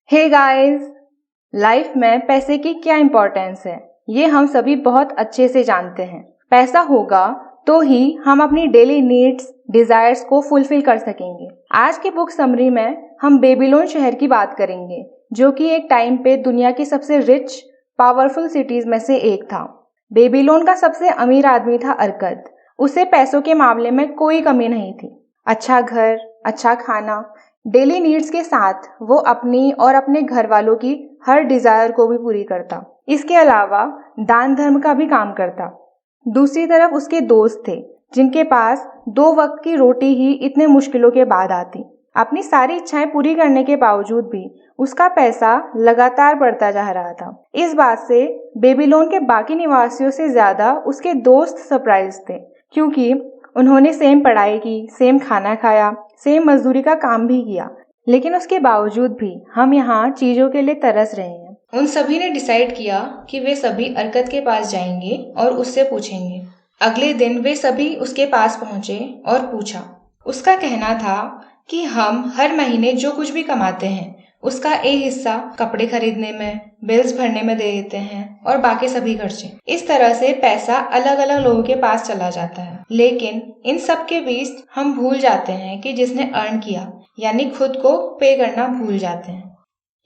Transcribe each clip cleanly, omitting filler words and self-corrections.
Hey guys, life में पैसे की क्या इम्पोर्टेंस है ये हम सभी बहुत अच्छे से जानते हैं। पैसा होगा तो ही हम अपनी डेली नीड्स, डिजायर्स को फुलफिल कर सकेंगे। आज की बुक समरी में हम बेबीलोन शहर की बात करेंगे, जो कि एक टाइम पे दुनिया की सबसे रिच, पावरफुल सिटीज में से एक था। बेबीलोन का सबसे अमीर आदमी था अरकद। उसे पैसों के मामले में कोई कमी नहीं थी। अच्छा घर, अच्छा खाना, डेली नीड्स के साथ वो अपनी और अपने घर वालों की हर डिजायर को भी पूरी करता। इसके अलावा दान धर्म का भी काम करता। दूसरी तरफ उसके दोस्त थे, जिनके पास 2 वक्त की रोटी ही इतने मुश्किलों के बाद आती। अपनी सारी इच्छाएं पूरी करने के बावजूद भी उसका पैसा लगातार बढ़ता जा रहा था। इस बात से बेबीलोन के बाकी निवासियों से ज्यादा उसके दोस्त सरप्राइज थे, क्योंकि उन्होंने सेम पढ़ाई की, सेम खाना खाया, सेम मजदूरी का काम भी किया, लेकिन उसके बावजूद भी हम यहाँ चीजों के लिए तरस रहे हैं। उन सभी ने डिसाइड किया कि वे सभी अरकद के पास जाएंगे और उससे पूछेंगे। अगले दिन वे सभी उसके पास पहुंचे और पूछा। उसका कहना था कि हम हर महीने जो कुछ भी कमाते हैं उसका एक हिस्सा कपड़े खरीदने में, बिल्स भरने में दे देते हैं और बाकी सभी खर्चे। इस तरह से पैसा अलग अलग लोगों के पास चला जाता है। लेकिन इन सब के बीच हम भूल जाते हैं कि जिसने अर्न किया, यानी खुद को पे करना भूल जाते हैं।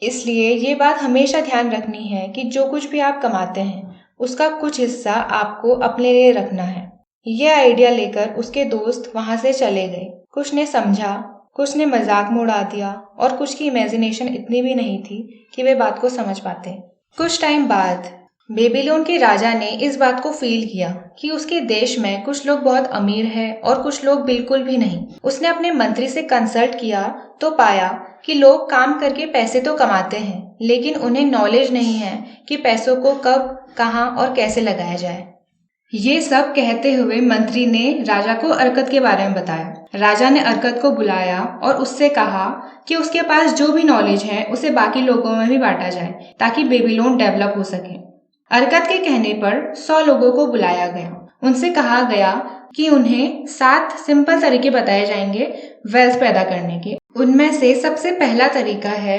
इसलिए ये बात हमेशा ध्यान रखनी है कि जो कुछ भी आप कमाते हैं उसका कुछ हिस्सा आपको अपने लिए रखना है। ये आइडिया लेकर उसके दोस्त वहां से चले गए। कुछ ने समझा, कुछ ने मजाक में उड़ा दिया और कुछ की इमेजिनेशन इतनी भी नहीं थी कि वे बात को समझ पाते। कुछ टाइम बाद बेबीलोन के राजा ने इस बात को फील किया कि उसके देश में कुछ लोग बहुत अमीर हैं और कुछ लोग बिल्कुल भी नहीं। उसने अपने मंत्री से कंसल्ट किया तो पाया कि लोग काम करके पैसे तो कमाते हैं, लेकिन उन्हें नॉलेज नहीं है कि पैसों को कब, कहाँ और कैसे लगाया जाए। ये सब कहते हुए मंत्री ने राजा को अरकद के बारे में बताया। राजा ने अरकद को बुलाया और उससे कहा कि उसके पास जो भी नॉलेज है उसे बाकी लोगों में भी बांटा जाए, ताकि बेबीलोन डेवलप हो सके। अरकद के कहने पर 100 लोगों को बुलाया गया। उनसे कहा गया कि उन्हें 7 सिंपल तरीके बताए जाएंगे वेल्थ पैदा करने के। उनमें से सबसे पहला तरीका है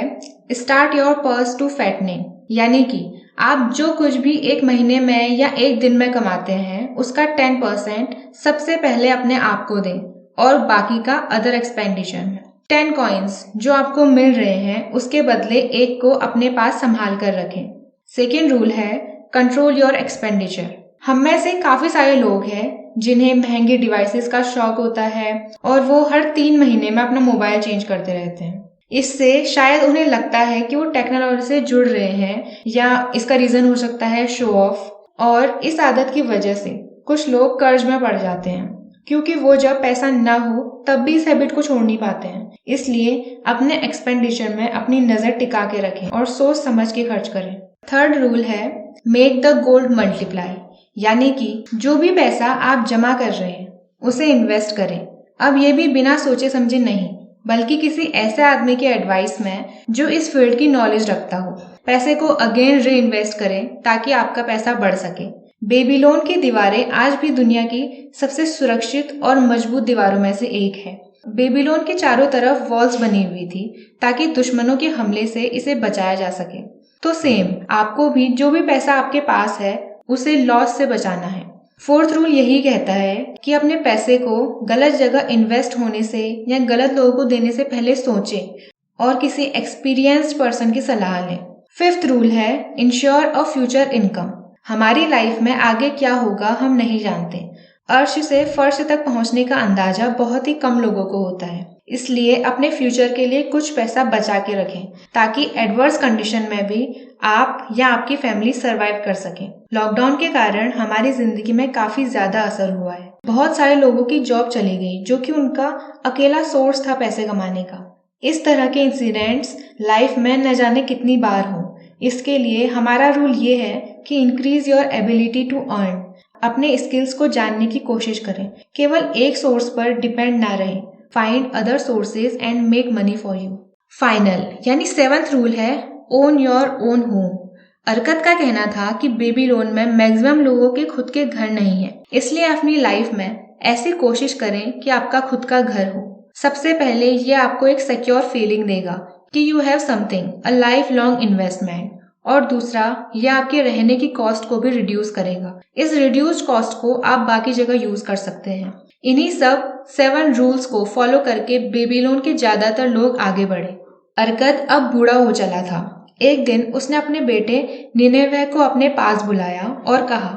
start your purse to fattening, यानी कि आप जो कुछ भी एक महीने में या एक दिन में कमाते हैं उसका 10% सबसे पहले अपने आप को दें और बाकी का अदर एक्सपेंडिचर में। 10 कॉइन्स जो आपको मिल रहे हैं उसके बदले एक को अपने पास संभाल कर रखें। सेकेंड रूल है कंट्रोल योर एक्सपेंडिचर। हम में से काफी सारे लोग हैं जिन्हें महंगे डिवाइसेस का शौक होता है और वो हर 3 महीने में अपना मोबाइल चेंज करते रहते हैं। इससे शायद उन्हें लगता है कि वो टेक्नोलॉजी से जुड़ रहे हैं, या इसका रीजन हो सकता है शो ऑफ। और इस आदत की वजह से कुछ लोग कर्ज में पड़ जाते हैं, क्योंकि वो जब पैसा ना हो तब भी इस हैबिट को छोड़ नहीं पाते हैं। इसलिए अपने एक्सपेंडिचर में अपनी नजर टिका के रखें और सोच समझ के खर्च करें। थर्ड रूल है मेक द गोल्ड मल्टीप्लाई, यानी कि जो भी पैसा आप जमा कर रहे हैं उसे इन्वेस्ट करें। अब ये भी बिना सोचे समझे नहीं, बल्कि किसी ऐसे आदमी के एडवाइस में जो इस फील्ड की नॉलेज रखता हो। पैसे को अगेन री इन्वेस्ट करें ताकि आपका पैसा बढ़ सके। बेबीलोन की दीवारें आज भी दुनिया की सबसे सुरक्षित और मजबूत दीवारों में से एक है। बेबीलोन के चारों तरफ वॉल्स बनी हुई थी ताकि दुश्मनों के हमले से इसे बचाया जा सके। तो सेम आपको भी जो भी पैसा आपके पास है उसे लॉस से बचाना है। फोर्थ रूल यही कहता है कि अपने पैसे को गलत जगह इन्वेस्ट होने से या गलत लोगों को देने से पहले सोचें और किसी एक्सपीरियंस्ड पर्सन की सलाह लें। फिफ्थ रूल है इंश्योर अ फ्यूचर इनकम। हमारी लाइफ में आगे क्या होगा हम नहीं जानते। अर्श से फर्श तक पहुंचने का अंदाजा बहुत ही कम लोगों को होता है। इसलिए अपने फ्यूचर के लिए कुछ पैसा बचा के रखें ताकि एडवर्स कंडीशन में भी आप या आपकी फैमिली सरवाइव कर सके। लॉकडाउन के कारण हमारी जिंदगी में काफी ज्यादा असर हुआ है। बहुत सारे लोगों की जॉब चली गई, जो कि उनका अकेला सोर्स था पैसे कमाने का। इस तरह के इंसिडेंट्स लाइफ में न जाने कितनी बार हो। इसके लिए हमारा रूल ये है कि increase your ability to earn. अपने स्किल्स को जानने की कोशिश करें, केवल एक सोर्स पर डिपेंड ना रहें। Find other sources and make money for you. Final यानी 7th रूल है ओन योर ओन होम। अरकद का कहना था कि बेबीलोन में मैक्सिमम लोगों के खुद के घर नहीं है, इसलिए अपनी लाइफ में ऐसी कोशिश करें कि आपका खुद का घर हो। सबसे पहले ये आपको एक सिक्योर फीलिंग देगा कि you have something, a life long investment. और दूसरा, यह आपके रहने की कॉस्ट को भी रिड्यूस करेगा। इस रिड्यूस्ड कॉस्ट को आप बाकी जगह यूज कर सकते हैं। इन्हीं सब 7 रूल्स को फॉलो करके बेबीलोन के ज्यादातर लोग आगे बढ़े। अरकद अब बूढ़ा हो चला था। एक दिन उसने अपने बेटे निनेवे को अपने पास बुलाया और कहा,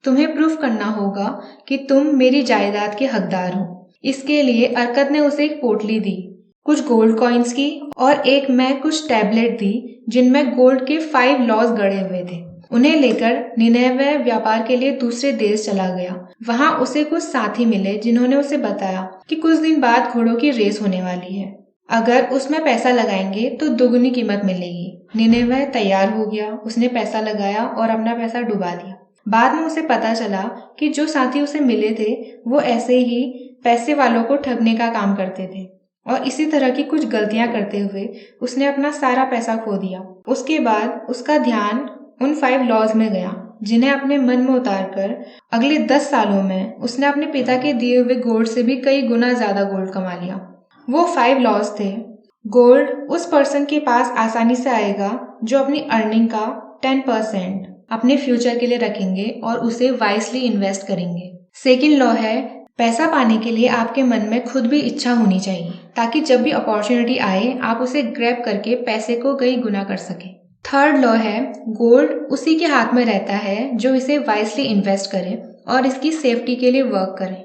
तुम्हें प्रूफ करना होगा कि तुम मेरी जायदाद के हकदार हो। इसके लिए अरकद ने उसे एक पोटली दी, कुछ गोल्ड कॉइन्स की और एक में कुछ टैबलेट दी जिनमें गोल्ड के 5 लॉज गड़े हुए थे। उन्हें लेकर निनेवे व्यापार के लिए दूसरे देश चला गया। वहां उसे कुछ साथी मिले जिन्होंने उसे बताया कि कुछ दिन बाद घोड़ों की रेस होने वाली है। अगर उसमें पैसा लगाएंगे तो दुगनी कीमत मिलेगी। निनेवे तैयार हो गया। उसने पैसा लगाया और अपना पैसा डुबा दिया। बाद में उसे पता चला कि जो साथी उसे मिले थे वो ऐसे ही पैसे वालों को ठगने का काम करते थे और इसी तरह की कुछ गलतियां करते हुए उसने अपना सारा पैसा खो दिया। उसके बाद उसका ध्यान उन 5 लॉज में गया जिन्हें अपने मन में उतारकर अगले 10 सालों में उसने अपने पिता के दिए हुए गोल्ड से भी कई गुना ज्यादा गोल्ड कमा लिया। वो 5 लॉज थे। गोल्ड उस पर्सन के पास आसानी से आएगा जो अपनी अर्निंग का 10% अपने फ्यूचर के लिए रखेंगे और उसे वाइसली इन्वेस्ट करेंगे। सेकंड लॉ है, पैसा पाने के लिए आपके मन में खुद भी इच्छा होनी चाहिए ताकि जब भी अपॉर्चुनिटी आए आप उसे ग्रैब करके पैसे को कई गुना कर सकें। थर्ड लॉ है, गोल्ड उसी के हाथ में रहता है जो इसे वाइसली इन्वेस्ट करे और इसकी सेफ्टी के लिए वर्क करे।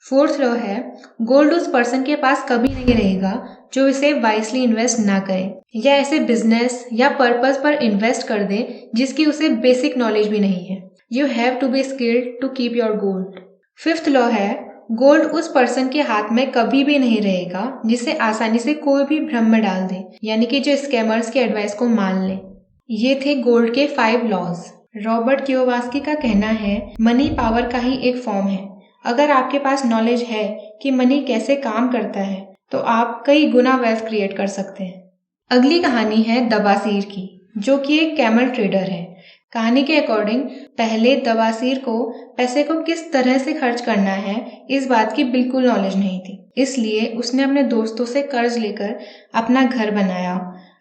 फोर्थ लॉ है, गोल्ड उस पर्सन के पास कभी नहीं रहेगा जो इसे वाइसली इन्वेस्ट ना करे या ऐसे बिजनेस या पर्पस पर इन्वेस्ट कर दे जिसकी उसे बेसिक नॉलेज भी नहीं है। You have to be skilled to keep your gold. Fifth law है, गोल्ड उस पर्सन के हाथ में कभी भी नहीं रहेगा जिसे आसानी से कोई भी भ्रम में डाल दे, यानी कि जो स्कैमर्स की एडवाइस को मान ले। ये थे गोल्ड के 5 लॉज। रॉबर्ट कियोसाकी का कहना है, मनी पावर का ही एक फॉर्म है। अगर आपके पास नॉलेज है कि मनी कैसे काम करता है तो आप कई गुना वेल्थ क्रिएट कर सकते हैं। अगली कहानी है दबासीर की, जो कि एक कैमल ट्रेडर है। कहानी के अकॉर्डिंग पहले दबासीर को पैसे को किस तरह से खर्च करना है इस बात की बिल्कुल नॉलेज नहीं थी, इसलिए उसने अपने दोस्तों से कर्ज लेकर अपना घर बनाया,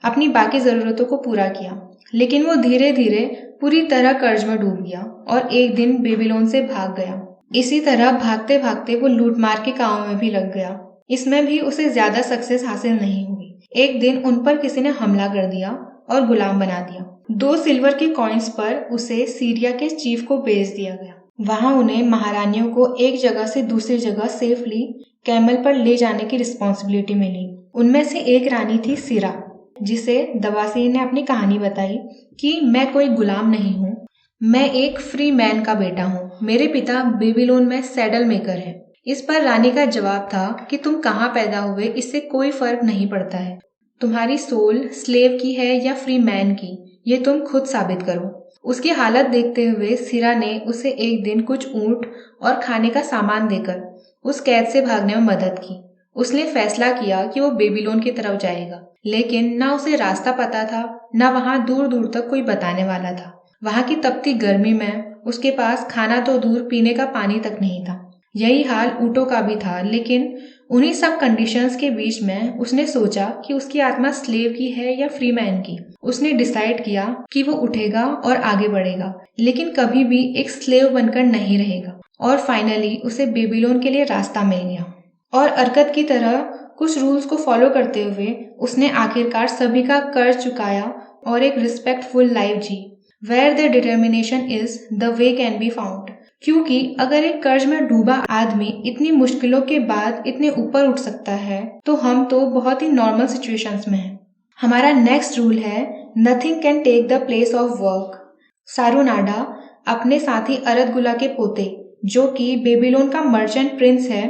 अपनी बाकी जरूरतों को पूरा किया। लेकिन वो धीरे धीरे पूरी तरह कर्ज में डूब गया और एक दिन बेबीलोन से भाग गया। इसी तरह भागते भागते वो लूटमार के कामों में भी लग गया। इसमें भी उसे ज्यादा सक्सेस हासिल नहीं हुई। एक दिन उन पर किसी ने हमला कर दिया और गुलाम बना दिया। 2 सिल्वर के कॉइन्स पर उसे सीरिया के चीफ को बेच दिया गया। वहां उन्हें महारानियों को एक जगह से दूसरी जगह सेफली कैमल पर ले जाने की रिस्पॉन्सिबिलिटी मिली। उनमें से एक रानी थी सिरा, जिसे दबासीर ने अपनी कहानी बताई कि मैं कोई गुलाम नहीं हूँ, मैं एक फ्री मैन का बेटा हूँ। मेरे पिता बेबीलोन में सैडल मेकर है। इस पर रानी का जवाब था कि तुम कहाँ पैदा हुए इससे कोई फर्क नहीं पड़ता है। तुम्हारी सोल स्लेव की है या फ्री मैन की, ये तुम खुद साबित करो। उसकी हालत देखते हुए सिरा ने उसे एक दिन कुछ ऊंट और खाने का सामान देकर उस कैद से भागने में मदद की। उसने फैसला किया कि वो बेबीलोन की तरफ जाएगा, लेकिन न उसे रास्ता पता था, न वहां दूर दूर तक कोई बताने वाला था। वहां की तपती गर्मी में उसके पास खाना तो दूर पीने का पानी तक नहीं था। यही हाल ऊँटों का भी था, लेकिन उन्हीं सब कंडीशंस के बीच में उसने सोचा कि उसकी आत्मा स्लेव की है या फ्री मैन की। उसने डिसाइड किया कि वो उठेगा और आगे बढ़ेगा, लेकिन कभी भी एक स्लेव बनकर नहीं रहेगा। और फाइनली उसे बेबीलोन के लिए रास्ता मिल गया। और अरकत की तरह कुछ रूल्स को फॉलो करते हुए उसने आखिरकार सभी का कर्ज चुकाया और एक रिस्पेक्टफुल लाइफ जी। Where the determination is, the way can be found। क्योंकि अगर एक कर्ज में डूबा आदमी इतनी मुश्किलों के बाद इतने ऊपर उठ सकता है तो हम तो बहुत ही नॉर्मल सिचुएशंस में हैं। हमारा नेक्स्ट रूल है, nothing can take the place of work. सारूनाडा अपने साथी अरदगुला के पोते, जो कि बेबीलोन का मर्चेंट प्रिंस है,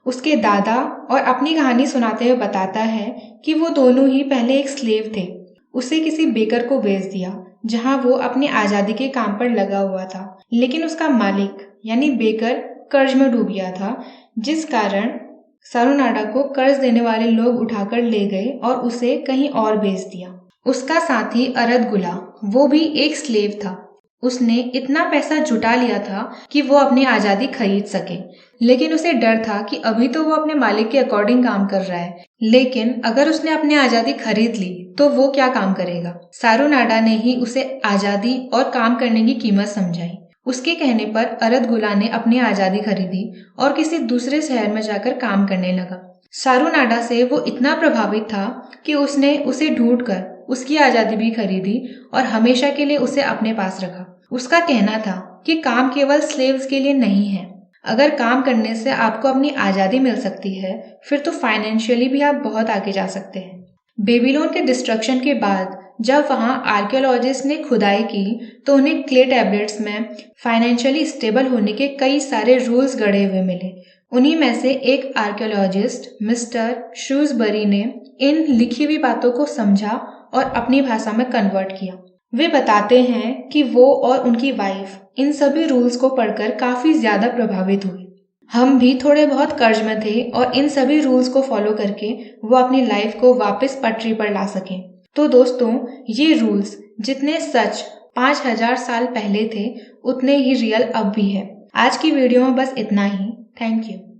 उसके दादा और अपनी कहानी सुनाते हुए बताता है कि वो दोनों ही पहले एक स्लेव थे। उसे किसी बेकर को बेच दिया जहां वो अपनी आजादी के काम पर लगा हुआ था, लेकिन उसका मालिक यानी बेकर कर्ज में डूब गया था, जिस कारण सारूनाडा को कर्ज देने वाले लोग उठाकर ले गए और उसे कहीं और बेच दिया। उसका साथी अरदगुला, वो भी एक स्लेव था। उसने इतना पैसा जुटा लिया था कि वो अपनी आजादी खरीद सके, लेकिन उसे डर था कि अभी तो वो अपने मालिक के अकॉर्डिंग काम कर रहा है, लेकिन अगर उसने अपनी आजादी खरीद ली तो वो क्या काम करेगा। सारूनाडा ने ही उसे आजादी और काम करने की कीमत समझाई। उसके कहने पर अरदगुला ने अपनी आजादी खरीदी और किसी दूसरे शहर में जाकर काम करने लगा। सारूनाडा से वो इतना प्रभावित था कि उसने उसे ढूंढकर उसकी आजादी भी खरीदी और हमेशा के लिए उसे अपने पास रखा। उसका कहना था कि काम केवल स्लेव्स के लिए नहीं है। अगर काम करने से आपको अपनी आजादी मिल सकती है, फिर तो फाइनेंशियली भी आप बहुत आगे जा सकते हैं। बेबीलोन के डिस्ट्रक्शन के बाद जब वहां आर्कियोलॉजिस्ट ने खुदाई की तो उन्हें क्ले टैबलेट्स में फाइनेंशियली स्टेबल होने के कई सारे रूल्स गढ़े हुए मिले। उन्हीं में से एक आर्कियोलॉजिस्ट मिस्टर श्रूसबरी ने इन लिखी हुई बातों को समझा और अपनी भाषा में कन्वर्ट किया। वे बताते हैं कि वो और उनकी वाइफ इन सभी रूल्स को पढ़कर काफी ज्यादा प्रभावित हुए। हम भी थोड़े बहुत कर्ज में थे और इन सभी रूल्स को फॉलो करके वो अपनी लाइफ को वापस पटरी पर ला सकें। तो दोस्तों, ये रूल्स जितने सच 5000 साल पहले थे, उतने ही रियल अब भी है। आज की वीडियो में बस इतना ही। Thank you.